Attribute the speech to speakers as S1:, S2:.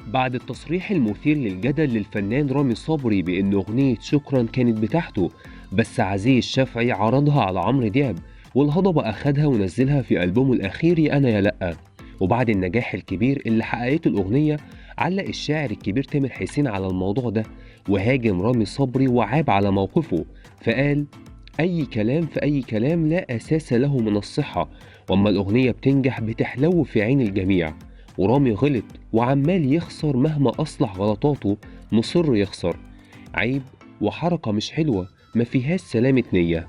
S1: بعد التصريح المثير للجدل للفنان رامي صبري بأن أغنية شكرا كانت بتاعته، بس عزيز الشافعي عرضها على عمرو دياب، والهضبة أخدها ونزلها في ألبومه الأخير يا أنا يا لأ. وبعد النجاح الكبير اللي حققته الأغنية، علق الشاعر الكبير تامر حسين على الموضوع ده، وهاجم رامي صبري وعاب على موقفه، فقال: أي كلام في أي كلام لا أساس له من الصحة، وأما الأغنية بتنجح بتحلو في عين الجميع، ورامي غلط وعمال يخسر مهما أصلح غلطاته، مصر يخسر. عيب وحركة مش حلوة، ما فيهاش سلامة نية.